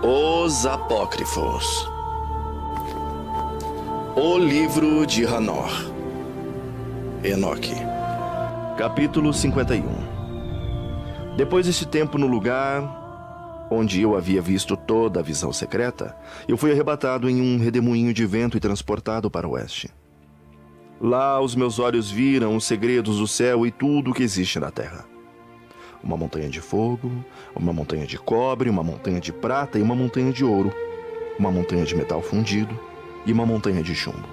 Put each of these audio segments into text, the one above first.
Os Apócrifos. O livro de Hanor. Enoque. Capítulo 51. Depois desse tempo, no lugar onde eu havia visto toda a visão secreta, eu fui arrebatado em um redemoinho de vento e transportado para o oeste. Lá os meus olhos viram os segredos do céu e tudo o que existe na terra. Uma montanha de fogo, uma montanha de cobre, uma montanha de prata e uma montanha de ouro, uma montanha de metal fundido e uma montanha de chumbo.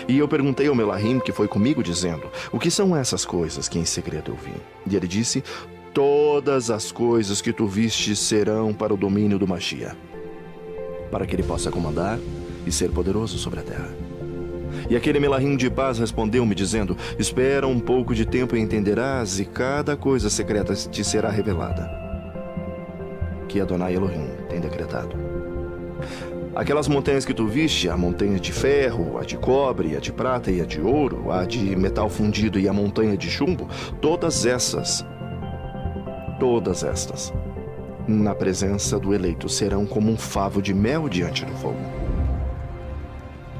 E eu perguntei ao Melahim, que foi comigo, dizendo: o que são essas coisas que em segredo eu vi? E ele disse: todas as coisas que tu viste serão para o domínio do Mashiach, para que ele possa comandar e ser poderoso sobre a terra. E aquele Melahim de paz respondeu-me, dizendo: espera um pouco de tempo e entenderás, e cada coisa secreta te será revelada, que Adonai Elohim tem decretado. Aquelas montanhas que tu viste, a montanha de ferro, a de cobre, a de prata e a de ouro, a de metal fundido e a montanha de chumbo, todas estas, na presença do eleito, serão como um favo de mel diante do fogo.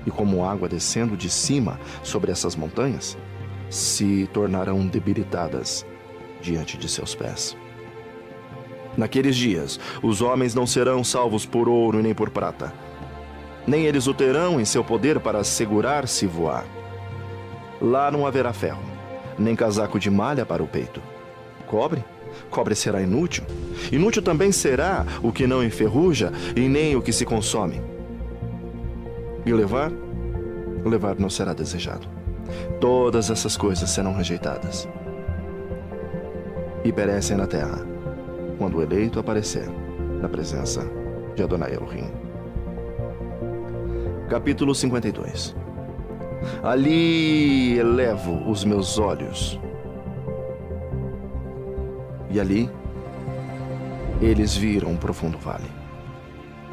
E como água descendo de cima sobre essas montanhas, se tornarão debilitadas diante de seus pés. Naqueles dias, os homens não serão salvos por ouro e nem por prata, nem eles o terão em seu poder para segurar-se e voar. Lá não haverá ferro, nem casaco de malha para o peito. Cobre será inútil. Inútil também será o que não enferruja e nem o que se consome. E levar não será desejado. Todas essas coisas serão rejeitadas e perecem na terra, quando o eleito aparecer na presença de Adonai Elohim. Capítulo 52. Ali elevo os meus olhos, e ali eles viram um profundo vale,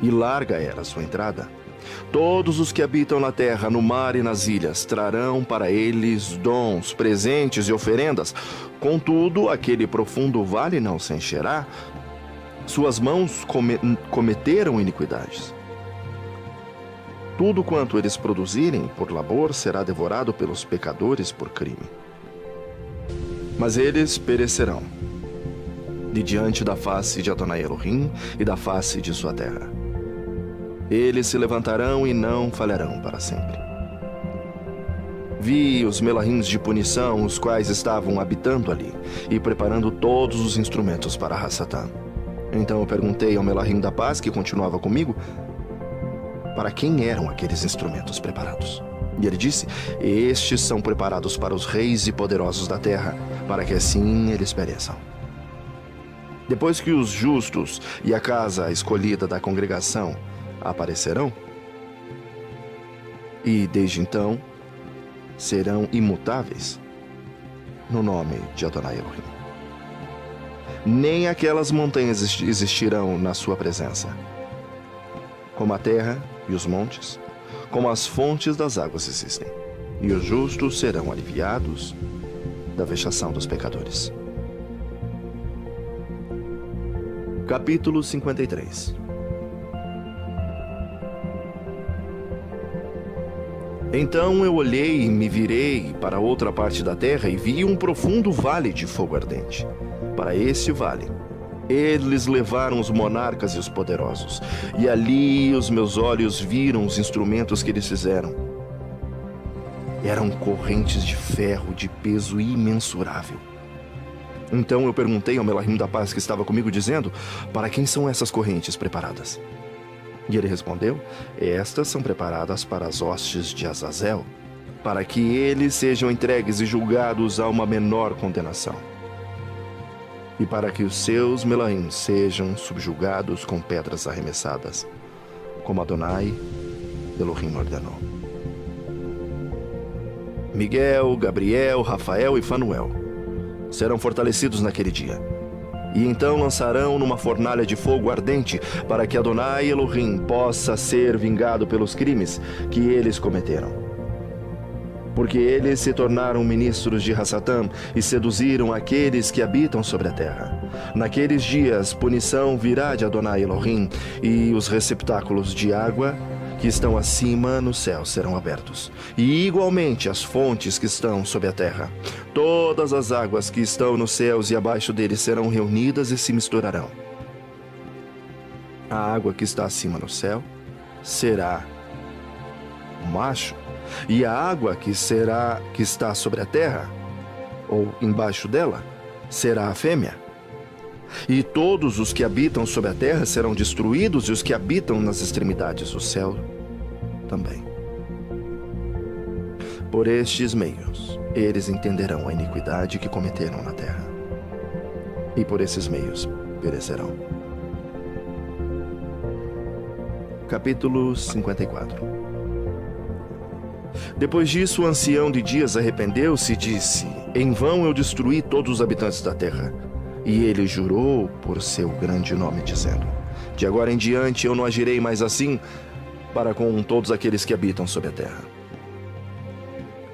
e larga era a sua entrada. Todos os que habitam na terra, no mar e nas ilhas, trarão para eles dons, presentes e oferendas. Contudo, aquele profundo vale não se encherá. Suas mãos cometeram iniquidades. Tudo quanto eles produzirem por labor será devorado pelos pecadores por crime. Mas eles perecerão de diante da face de Adonai Elohim e da face de sua terra. Eles se levantarão e não falharão para sempre. Vi os Melahims de punição, os quais estavam habitando ali e preparando todos os instrumentos para Hassatã. Então eu perguntei ao Melahim da paz, que continuava comigo, para quem eram aqueles instrumentos preparados. E ele disse: estes são preparados para os reis e poderosos da terra, para que assim eles pereçam. Depois que os justos e a casa escolhida da congregação aparecerão, e desde então serão imutáveis no nome de Adonai Elohim. Nem aquelas montanhas existirão na sua presença, como a terra e os montes, como as fontes das águas existem, e os justos serão aliviados da vexação dos pecadores. Capítulo 53. Então eu olhei e me virei para outra parte da terra e vi um profundo vale de fogo ardente. Para esse vale, eles levaram os monarcas e os poderosos, e ali os meus olhos viram os instrumentos que eles fizeram. Eram correntes de ferro de peso imensurável. Então eu perguntei ao Melahim da paz, que estava comigo, dizendo: para quem são essas correntes preparadas? E ele respondeu: estas são preparadas para as hostes de Azazel, para que eles sejam entregues e julgados a uma menor condenação, e para que os seus Melahim sejam subjugados com pedras arremessadas, como Adonai Elohim ordenou. Miguel, Gabriel, Rafael e Fanuel serão fortalecidos naquele dia, e então lançarão numa fornalha de fogo ardente, para que Adonai Elohim possa ser vingado pelos crimes que eles cometeram. porque eles se tornaram ministros de Hassatã e seduziram aqueles que habitam sobre a terra. Naqueles dias, punição virá de Adonai Elohim, e os receptáculos de água que estão acima no céu serão abertos, e igualmente as fontes que estão sob a terra. Todas as águas que estão nos céus e abaixo deles serão reunidas e se misturarão. A água que está acima no céu será o macho, e a água que está sobre a terra, ou embaixo dela, será a fêmea. E todos os que habitam sobre a terra serão destruídos, e os que habitam nas extremidades do céu também. Por estes meios, eles entenderão a iniquidade que cometeram na terra, e por esses meios perecerão. Capítulo 54. Depois disso, o ancião de dias arrependeu-se e disse: em vão eu destruí todos os habitantes da terra. E ele jurou por seu grande nome, dizendo: de agora em diante eu não agirei mais assim para com todos aqueles que habitam sobre a terra.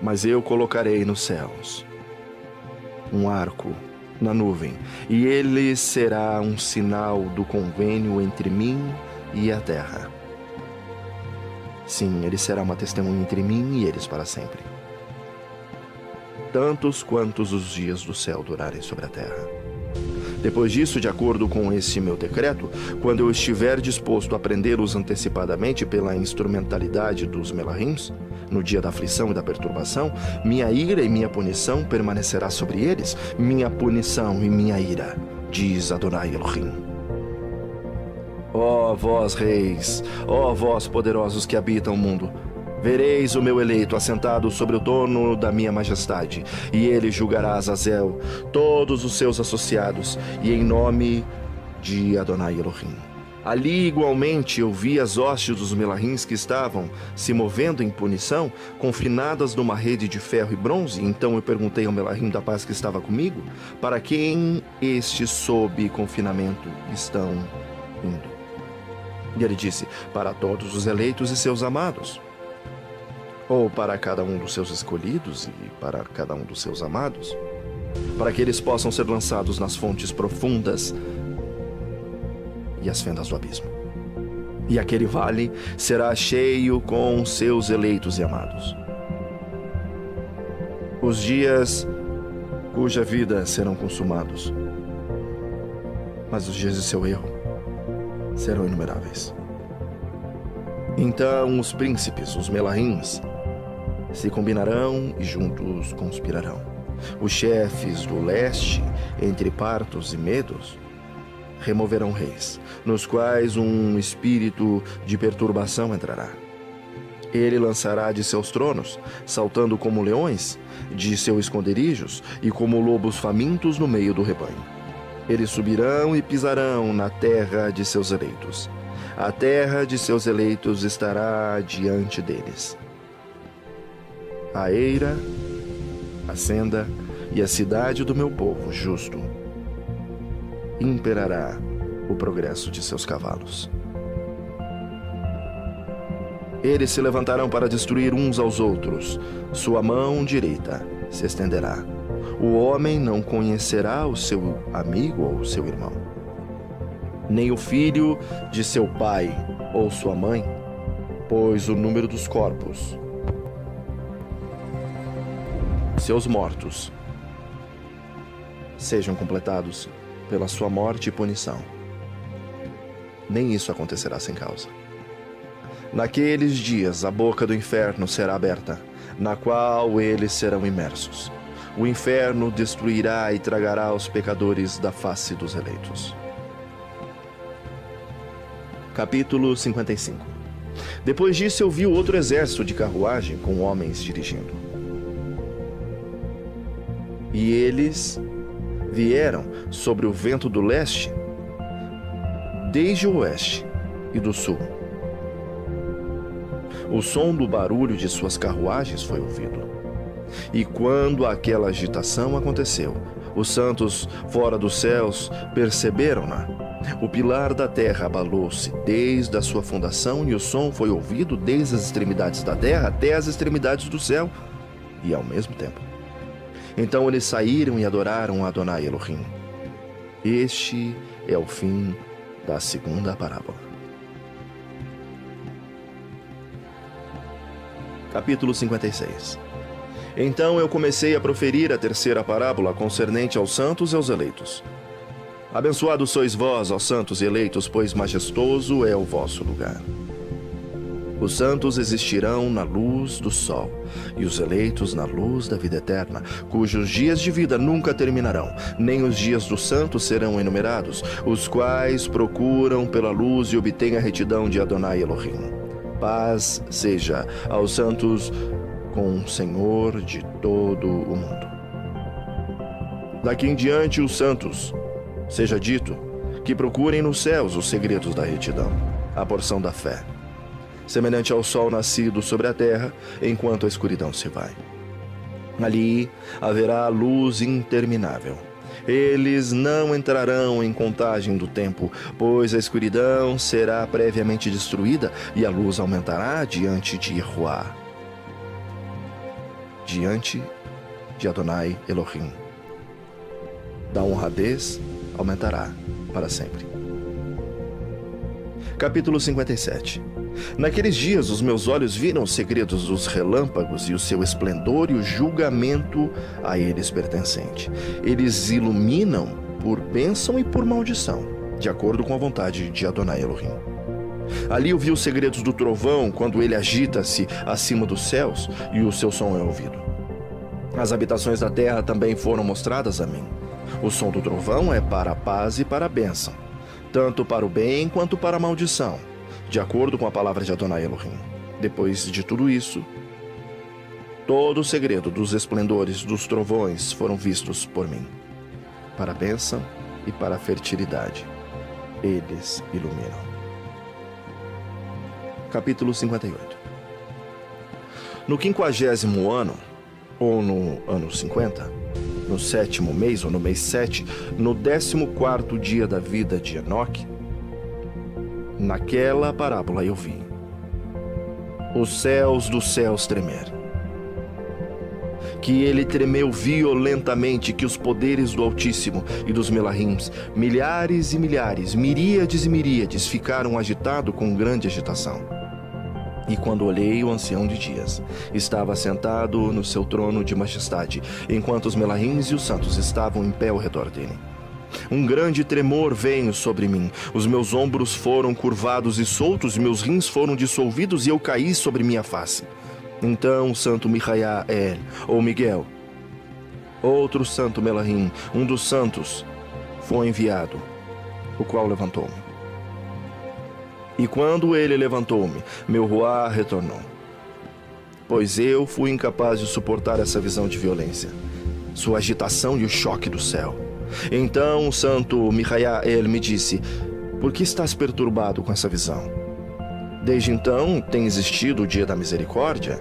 Mas eu colocarei nos céus um arco na nuvem, e ele será um sinal do convênio entre mim e a terra. Sim, ele será uma testemunha entre mim e eles para sempre, tantos quantos os dias do céu durarem sobre a terra. Depois disso, de acordo com esse meu decreto, quando eu estiver disposto a prendê-los antecipadamente pela instrumentalidade dos Melahims, no dia da aflição e da perturbação, minha ira e minha punição permanecerá sobre eles, minha punição e minha ira, diz Adonai Elohim. Ó vós reis, ó vós poderosos que habitam o mundo, vereis o meu eleito assentado sobre o trono da minha majestade, e ele julgará Azazel, todos os seus associados, e em nome de Adonai Elohim. Ali igualmente eu vi as hostes dos Melahims que estavam se movendo em punição, confinadas numa rede de ferro e bronze. Então eu perguntei ao Melahim da paz que estava comigo, para quem estes sob confinamento estão indo? E ele disse: para todos os eleitos e seus amados. Ou para cada um dos seus escolhidos e para cada um dos seus amados, para que eles possam ser lançados nas fontes profundas e as fendas do abismo. E aquele vale será cheio com seus eleitos e amados. Os dias cuja vida serão consumados, mas os dias de seu erro serão inumeráveis. Então os príncipes, os Melahims, se combinarão e juntos conspirarão. Os chefes do leste, entre partos e medos, removerão reis, nos quais um espírito de perturbação entrará. Ele lançará de seus tronos, saltando como leões, de seus esconderijos, e como lobos famintos no meio do rebanho. Eles subirão e pisarão na terra de seus eleitos. A terra de seus eleitos estará diante deles. A eira, a senda e a cidade do meu povo justo imperará o progresso de seus cavalos. Eles se levantarão para destruir uns aos outros. Sua mão direita se estenderá. O homem não conhecerá o seu amigo ou seu irmão, nem o filho de seu pai ou sua mãe, pois o número dos corpos, seus mortos, sejam completados pela sua morte e punição. Nem isso acontecerá sem causa. Naqueles dias a boca do inferno será aberta, na qual eles serão imersos. O inferno destruirá e tragará os pecadores da face dos eleitos. Capítulo 55. Depois disso eu vi outro exército de carruagem com homens dirigindo. E eles vieram sobre o vento do leste, desde o oeste e do sul. O som do barulho de suas carruagens foi ouvido. E quando aquela agitação aconteceu, os santos fora dos céus perceberam-na. O pilar da terra abalou-se desde a sua fundação, e o som foi ouvido desde as extremidades da terra até as extremidades do céu. e ao mesmo tempo. Então eles saíram e adoraram a Adonai Elohim. Este é o fim da segunda parábola. Capítulo 56. Então eu comecei a proferir a terceira parábola concernente aos santos e aos eleitos. Abençoados sois vós, ó santos e eleitos, pois majestoso é o vosso lugar. Os santos existirão na luz do sol, e os eleitos na luz da vida eterna, cujos dias de vida nunca terminarão, nem os dias dos santos serão enumerados, os quais procuram pela luz e obtêm a retidão de Adonai Elohim. Paz seja aos santos com o Senhor de todo o mundo. Daqui em diante os santos, seja dito, que procurem nos céus os segredos da retidão, a porção da fé, semelhante ao sol nascido sobre a terra, enquanto a escuridão se vai. Ali haverá luz interminável. Eles não entrarão em contagem do tempo, pois a escuridão será previamente destruída e a luz aumentará diante de Yahuwah, diante de Adonai Elohim. Da honradez aumentará para sempre. Capítulo 57. Naqueles dias os meus olhos viram os segredos dos relâmpagos e o seu esplendor e o julgamento a eles pertencente. Eles iluminam por bênção e por maldição, de acordo com a vontade de Adonai Elohim. Ali eu vi os segredos do trovão, quando ele agita-se acima dos céus e o seu som é ouvido. As habitações da terra também foram mostradas a mim. O som do trovão é para a paz e para a bênção, tanto para o bem quanto para a maldição, de acordo com a palavra de Adonai Elohim. Depois de tudo isso, todo o segredo dos esplendores dos trovões foram vistos por mim. Para a bênção e para a fertilidade, eles iluminam. Capítulo 58. No 50º ano, ou no ano 50, no 7º mês, ou no mês 7, no 14º dia da vida de Enoque, naquela parábola eu vi os céus dos céus tremer. Que ele tremeu violentamente, que os poderes do Altíssimo e dos Melahims, milhares e milhares, miríades e miríades, ficaram agitados com grande agitação. E quando olhei, o ancião de dias estava sentado no seu trono de majestade, enquanto os Melahims e os santos estavam em pé ao redor dele. Um grande tremor veio sobre mim, os meus ombros foram curvados e soltos, meus rins foram dissolvidos e eu caí sobre minha face. Então o santo Michael, ou Miguel, outro santo Melahim, um dos santos, foi enviado, o qual levantou-me. E quando ele levantou-me, meu ruá retornou, pois eu fui incapaz de suportar essa visão de violência, sua agitação e o choque do céu. Então o santo Michael me disse: por que estás perturbado com essa visão? Desde então tem existido o dia da misericórdia.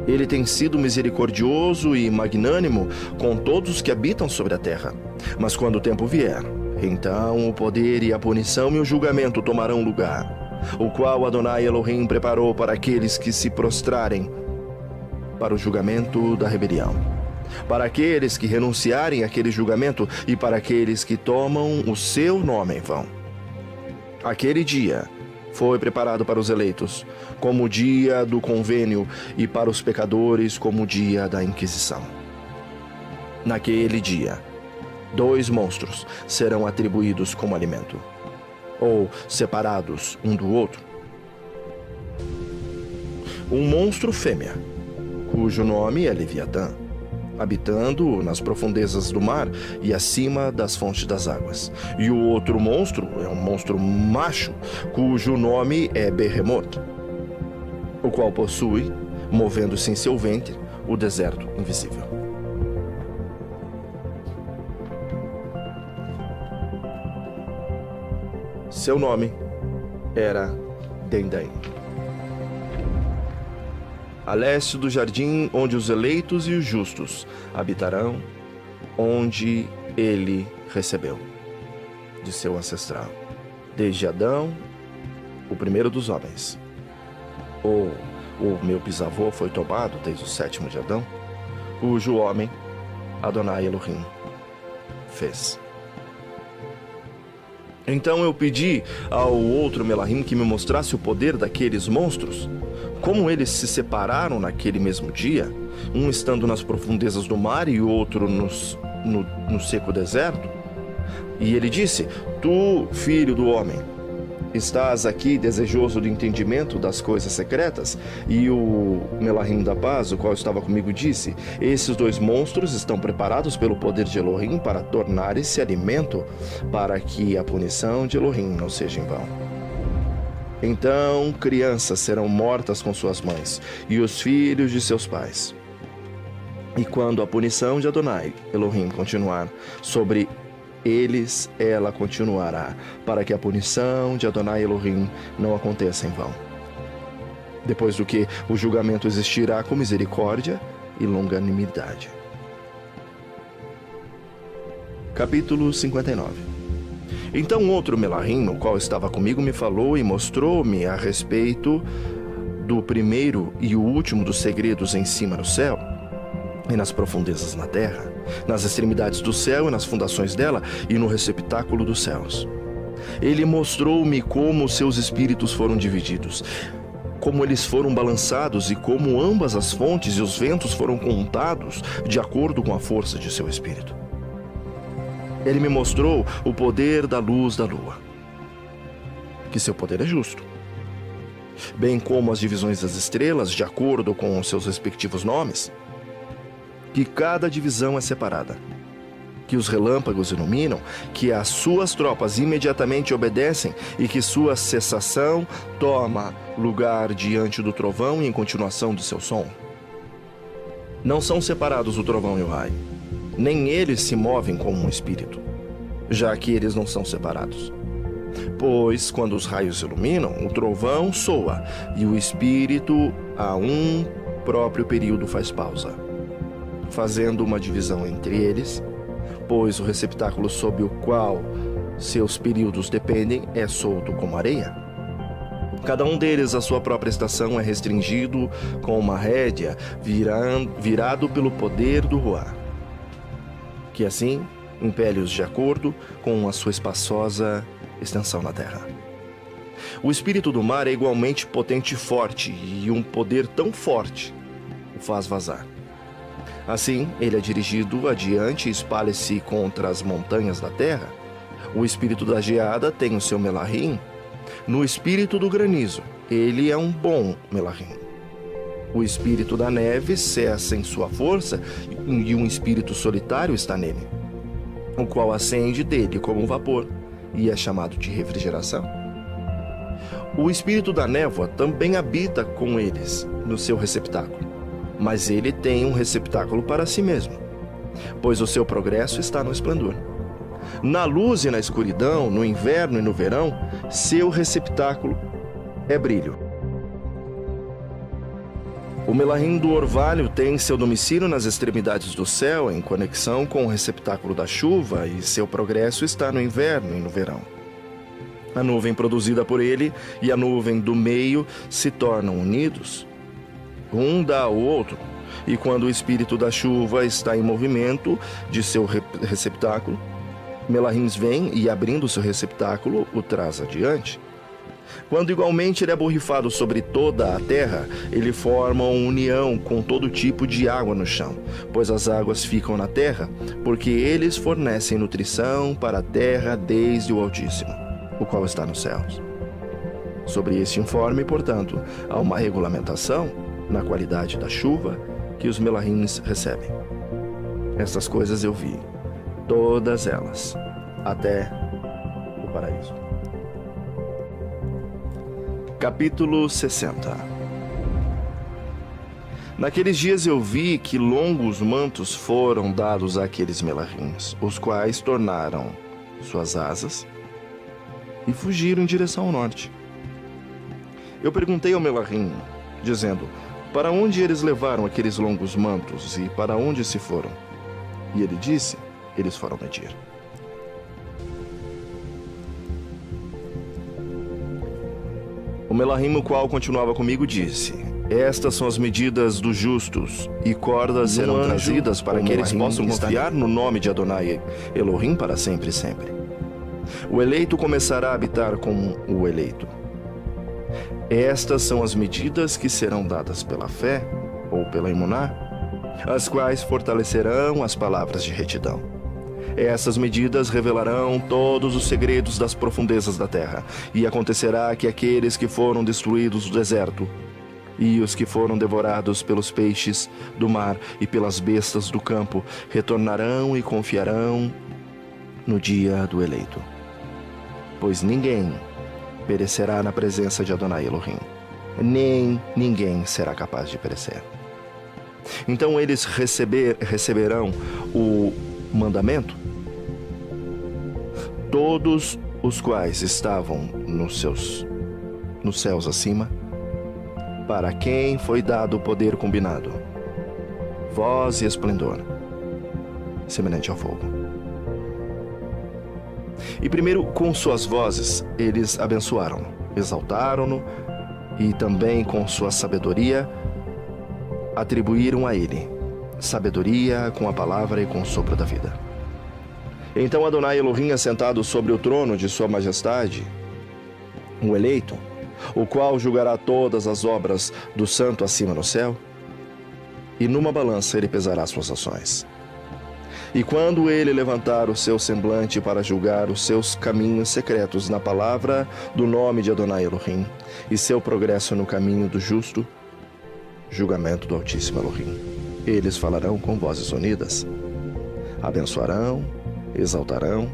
Ele tem sido misericordioso e magnânimo com todos os que habitam sobre a terra. Mas quando o tempo vier, então o poder e a punição e o julgamento tomarão lugar, o qual Adonai Elohim preparou para aqueles que se prostrarem para o julgamento da rebelião, para aqueles que renunciarem àquele julgamento e para aqueles que tomam o seu nome em vão. Aquele dia foi preparado para os eleitos, como o dia do convênio, e para os pecadores, como o dia da Inquisição. Naquele dia, 2 monstros serão atribuídos como alimento, ou separados um do outro. Um monstro fêmea, cujo nome é Leviatã, habitando nas profundezas do mar e acima das fontes das águas. E o outro monstro é um monstro macho, cujo nome é Behemoth, o qual possui, movendo-se em seu ventre, o deserto invisível. Seu nome era Dendém. A leste do jardim onde os eleitos e os justos habitarão, onde ele recebeu de seu ancestral, desde Adão, o primeiro dos homens, ou o meu bisavô foi tomado desde o 7º de Adão, cujo homem Adonai Elohim fez. Então eu pedi ao outro Melahim que me mostrasse o poder daqueles monstros, como eles se separaram naquele mesmo dia, um estando nas profundezas do mar e o outro no seco deserto. E ele disse: Tu, filho do homem, estás aqui desejoso do entendimento das coisas secretas? E o Melahim da paz, o qual estava comigo, disse: Esses 2 monstros estão preparados pelo poder de Elohim para tornar esse alimento, para que a punição de Elohim não seja em vão. Então crianças serão mortas com suas mães, e os filhos de seus pais. E quando a punição de Adonai Elohim continuar sobre eles, ela continuará, para que a punição de Adonai Elohim não aconteça em vão. Depois do que o julgamento existirá com misericórdia e longanimidade. Capítulo 59. Então outro Melahim, o qual estava comigo, me falou e mostrou-me a respeito do primeiro e o último dos segredos em cima no céu e nas profundezas na terra, nas extremidades do céu e nas fundações dela e no receptáculo dos céus. Ele mostrou-me como seus espíritos foram divididos, como eles foram balançados e como ambas as fontes e os ventos foram contados de acordo com a força de seu espírito. Ele me mostrou o poder da luz da lua, que seu poder é justo, bem como as divisões das estrelas de acordo com os seus respectivos nomes, que cada divisão é separada, que os relâmpagos iluminam, que as suas tropas imediatamente obedecem e que sua cessação toma lugar diante do trovão e em continuação do seu som. Não são separados o trovão e o raio, nem eles se movem como um espírito, já que eles não são separados. Pois, quando os raios iluminam, o trovão soa e o espírito a um próprio período faz pausa, fazendo uma divisão entre eles, pois o receptáculo sob o qual seus períodos dependem é solto como areia. Cada um deles, a sua própria estação, é restringido com uma rédea virado pelo poder do Ruá, que assim impele-os de acordo com a sua espaçosa extensão na terra. O espírito do mar é igualmente potente e forte, e um poder tão forte o faz vazar. Assim, ele é dirigido adiante e espalha-se contra as montanhas da terra. O espírito da geada tem o seu Melahim. No espírito do granizo, ele é um bom Melahim. O espírito da neve cessa em sua força e um espírito solitário está nele, o qual ascende dele como um vapor e é chamado de refrigeração. O espírito da névoa também habita com eles no seu receptáculo, mas ele tem um receptáculo para si mesmo, pois o seu progresso está no esplendor. Na luz e na escuridão, no inverno e no verão, seu receptáculo é brilho. O Melahim do orvalho tem seu domicílio nas extremidades do céu, em conexão com o receptáculo da chuva, e seu progresso está no inverno e no verão. A nuvem produzida por ele e a nuvem do meio se tornam unidos. Um dá ao outro, e quando o espírito da chuva está em movimento de seu receptáculo, Melahims vem e, abrindo seu receptáculo, o traz adiante. Quando igualmente ele é borrifado sobre toda a terra, ele forma uma união com todo tipo de água no chão, pois as águas ficam na terra, porque eles fornecem nutrição para a terra desde o Altíssimo, o qual está nos céus. Sobre esse informe, portanto, há uma regulamentação na qualidade da chuva que os Melahims recebem. Estas coisas eu vi, todas elas, até o paraíso. Capítulo 60. Naqueles dias eu vi que longos mantos foram dados àqueles Melahims, os quais tornaram suas asas e fugiram em direção ao norte. Eu perguntei ao Melahim, dizendo: para onde eles levaram aqueles longos mantos e para onde se foram? E ele disse: eles foram medir. O Melahim, o qual continuava comigo, disse: Estas são as medidas dos justos, e cordas serão trazidas para que eles possam confiar no nome de Adonai Elohim para sempre e sempre. O eleito começará a habitar com o eleito. Estas são as medidas que serão dadas pela fé, ou pela emuná, as quais fortalecerão as palavras de retidão. Essas medidas revelarão todos os segredos das profundezas da terra, e acontecerá que aqueles que foram destruídos do deserto, e os que foram devorados pelos peixes do mar e pelas bestas do campo, retornarão e confiarão no dia do eleito. Pois ninguém perecerá na presença de Adonai Elohim, nem ninguém será capaz de perecer. Então eles receberão o mandamento, todos os quais estavam nos céus acima, para quem foi dado o poder combinado, voz e esplendor, semelhante ao fogo. E primeiro, com suas vozes, eles abençoaram-no, exaltaram-no, e também com sua sabedoria, atribuíram a ele sabedoria com a palavra e com o sopro da vida. Então Adonai Elohim, assentado sobre o trono de sua majestade, o eleito, o qual julgará todas as obras do santo acima no céu, e numa balança ele pesará suas ações. E quando ele levantar o seu semblante para julgar os seus caminhos secretos na palavra do nome de Adonai Elohim, e seu progresso no caminho do justo, julgamento do Altíssimo Elohim, eles falarão com vozes unidas, abençoarão, exaltarão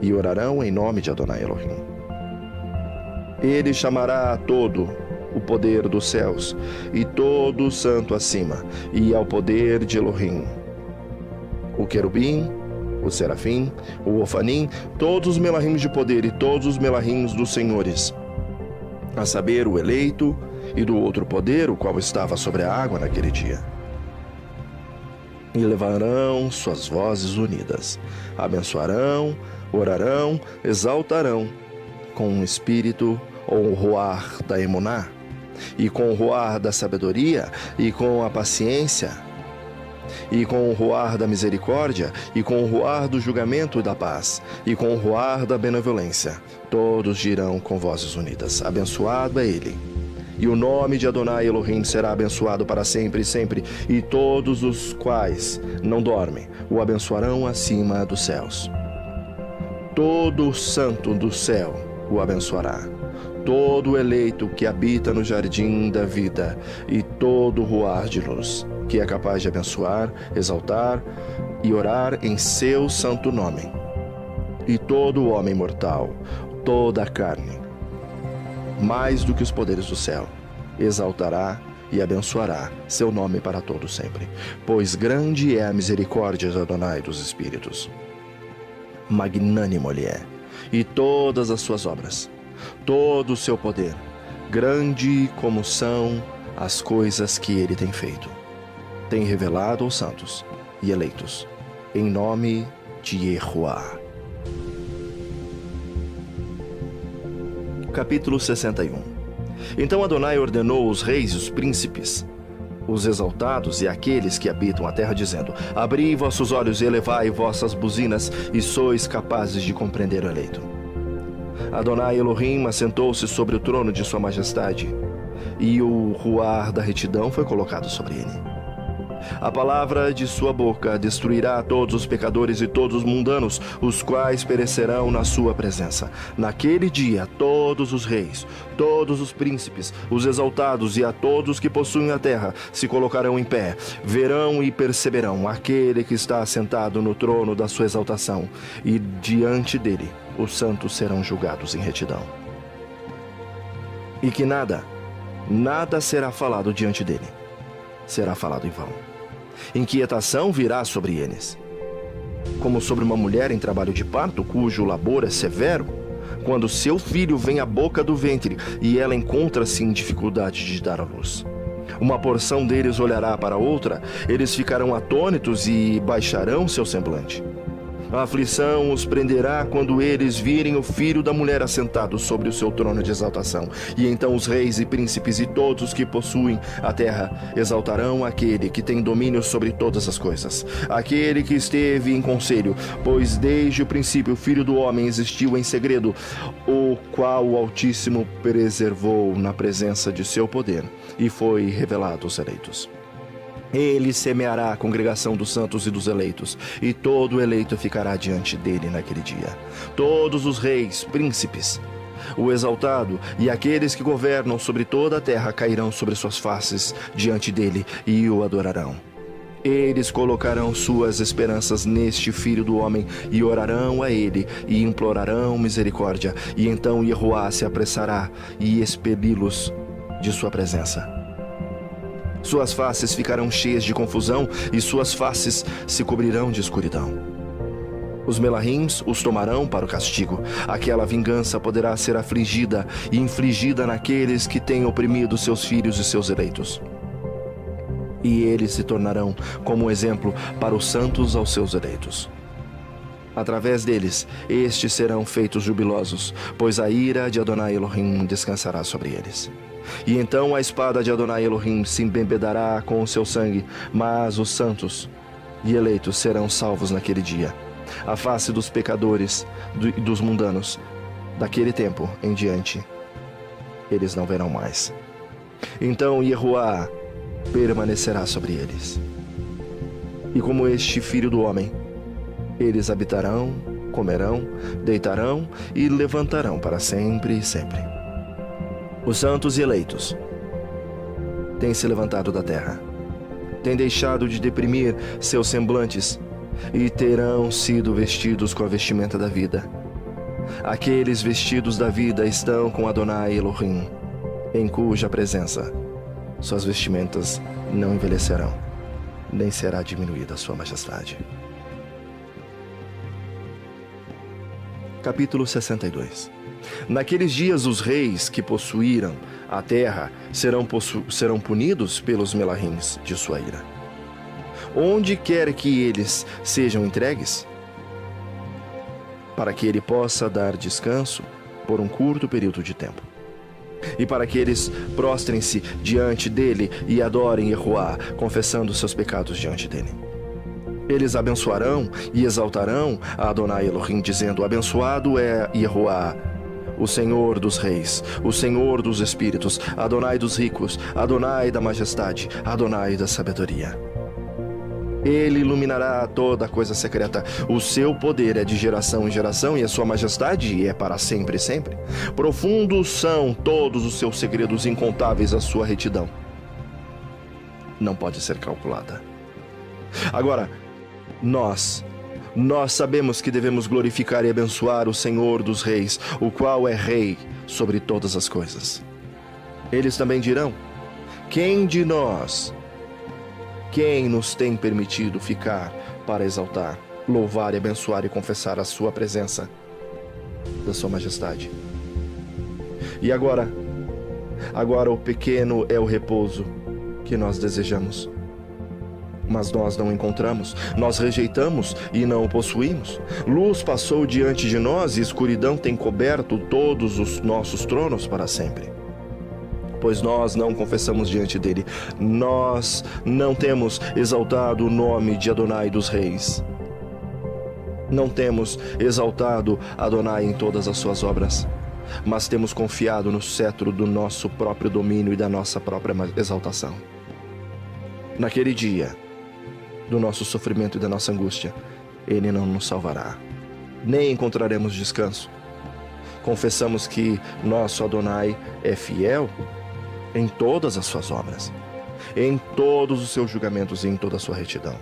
e orarão em nome de Adonai Elohim. Ele chamará a todo o poder dos céus e todo o santo acima, e ao poder de Elohim, o querubim, o serafim, o ofanim, todos os melahim de poder e todos os melahim dos senhores, a saber, o eleito, e do outro poder, o qual estava sobre a água naquele dia. E levarão suas vozes unidas, abençoarão, orarão, exaltarão, com um espírito ou o roar da emuná, e com o roar da sabedoria, e com a paciência, e com o roar da misericórdia, e com o roar do julgamento e da paz, e com o roar da benevolência. Todos dirão com vozes unidas, abençoado é ele. E o nome de Adonai Elohim será abençoado para sempre e sempre, e todos os quais não dormem o abençoarão acima dos céus. Todo santo do céu o abençoará, todo eleito que habita no jardim da vida, e todo ruar de luz, que é capaz de abençoar, exaltar e orar em seu santo nome. E todo homem mortal, toda a carne, mais do que os poderes do céu, exaltará e abençoará seu nome para todo sempre, pois grande é a misericórdia de Adonai dos Espíritos. Magnânimo ele é, e todas as suas obras, todo o seu poder, grande como são as coisas que ele tem feito. Tem revelado aos santos e eleitos, em nome de Yehoá. Capítulo 61. Então Adonai ordenou os reis e os príncipes, os exaltados e aqueles que habitam a terra, dizendo: abri vossos olhos e elevai vossas buzinas, e sois capazes de compreender o eleito. Adonai Elohim assentou-se sobre o trono de sua majestade, e o ruar da retidão foi colocado sobre ele. A palavra de sua boca destruirá todos os pecadores e todos os mundanos, os quais perecerão na sua presença. Naquele dia, todos os reis, todos os príncipes, os exaltados e a todos que possuem a terra se colocarão em pé, verão e perceberão aquele que está assentado no trono da sua exaltação, e diante dele os santos serão julgados em retidão. E que nada será falado diante dele, será falado em vão. Inquietação virá sobre eles, como sobre uma mulher em trabalho de parto, cujo labor é severo, quando seu filho vem à boca do ventre e ela encontra-se em dificuldade de dar à luz. Uma porção deles olhará para outra, eles ficarão atônitos e baixarão seu semblante. A aflição os prenderá quando eles virem o filho da mulher assentado sobre o seu trono de exaltação. E então os reis e príncipes e todos os que possuem a terra exaltarão aquele que tem domínio sobre todas as coisas, aquele que esteve em conselho, pois desde o princípio o Filho do Homem existiu em segredo, o qual o Altíssimo preservou na presença de seu poder e foi revelado aos eleitos. Ele semeará a congregação dos santos e dos eleitos, e todo eleito ficará diante dele naquele dia. Todos os reis, príncipes, o exaltado e aqueles que governam sobre toda a terra cairão sobre suas faces diante dele e o adorarão. Eles colocarão suas esperanças neste Filho do Homem e orarão a ele e implorarão misericórdia. E então Jeová se apressará e expeli-los de sua presença. Suas faces ficarão cheias de confusão e suas faces se cobrirão de escuridão. Os Melahims os tomarão para o castigo. Aquela vingança poderá ser afligida e infligida naqueles que têm oprimido seus filhos e seus eleitos. E eles se tornarão como exemplo para os santos aos seus eleitos. Através deles, estes serão feitos jubilosos, pois a ira de Adonai Elohim descansará sobre eles. E então a espada de Adonai Elohim se embebedará com o seu sangue, mas os santos e eleitos serão salvos naquele dia. A face dos pecadores e dos mundanos, daquele tempo em diante, eles não verão mais. Então Jeová permanecerá sobre eles. E como este Filho do Homem, eles habitarão, comerão, deitarão e levantarão para sempre e sempre. Os santos e eleitos têm se levantado da terra, têm deixado de deprimir seus semblantes e terão sido vestidos com a vestimenta da vida. Aqueles vestidos da vida estão com Adonai Elohim, em cuja presença suas vestimentas não envelhecerão, nem será diminuída a sua majestade. Capítulo 62. Naqueles dias os reis que possuíram a terra serão punidos pelos Melahims de sua ira. Onde quer que eles sejam entregues, para que ele possa dar descanso por um curto período de tempo, e para que eles prostrem-se diante dele e adorem Jeová, confessando seus pecados diante dele. Eles abençoarão e exaltarão a Adonai Elohim, dizendo: abençoado é Jeová, o Senhor dos reis, o Senhor dos espíritos, Adonai dos ricos, Adonai da majestade, Adonai da sabedoria. Ele iluminará toda coisa secreta. O seu poder é de geração em geração e a sua majestade é para sempre e sempre. Profundos são todos os seus segredos, incontáveis a sua retidão. Não pode ser calculada. Agora, nós sabemos que devemos glorificar e abençoar o Senhor dos reis, o qual é rei sobre todas as coisas. Eles também dirão: quem de nós, quem nos tem permitido ficar para exaltar, louvar e abençoar e confessar a sua presença da sua majestade? E agora o pequeno é o repouso que nós desejamos, mas nós não encontramos, nós rejeitamos e não o possuímos. Luz passou diante de nós e escuridão tem coberto todos os nossos tronos para sempre. Pois nós não confessamos diante dele, nós não temos exaltado o nome de Adonai dos reis. Não temos exaltado Adonai em todas as suas obras, mas temos confiado no cetro do nosso próprio domínio e da nossa própria exaltação. Naquele dia do nosso sofrimento e da nossa angústia, ele não nos salvará, nem encontraremos descanso. Confessamos que nosso Adonai é fiel em todas as suas obras, em todos os seus julgamentos e em toda a sua retidão.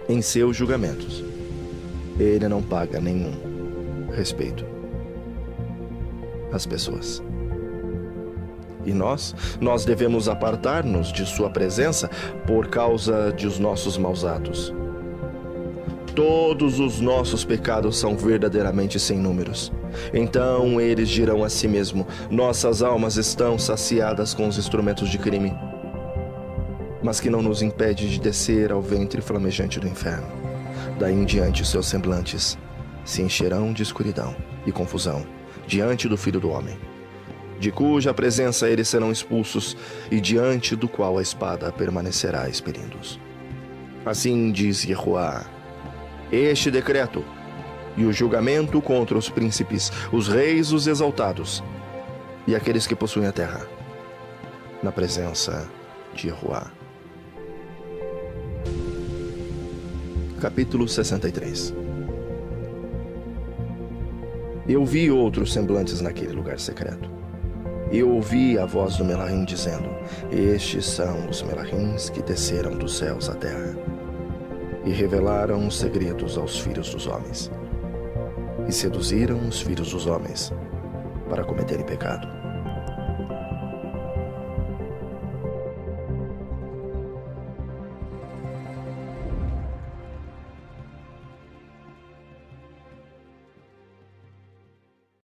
Em seus julgamentos, ele não paga nenhum respeito às pessoas. E nós devemos apartar-nos de sua presença por causa dos nossos maus atos. Todos os nossos pecados são verdadeiramente sem números. Então eles dirão a si mesmo: nossas almas estão saciadas com os instrumentos de crime, mas que não nos impede de descer ao ventre flamejante do inferno. Daí em diante seus semblantes se encherão de escuridão e confusão diante do Filho do Homem, de cuja presença eles serão expulsos e diante do qual a espada permanecerá expelindo-os. Assim diz Jeová: este decreto e o julgamento contra os príncipes, os reis, os exaltados e aqueles que possuem a terra, na presença de Jeová. Capítulo 63. Eu vi outros semblantes naquele lugar secreto. Eu ouvi a voz do Melahim dizendo: estes são os Melahins que desceram dos céus à terra e revelaram os segredos aos filhos dos homens e seduziram os filhos dos homens para cometerem pecado.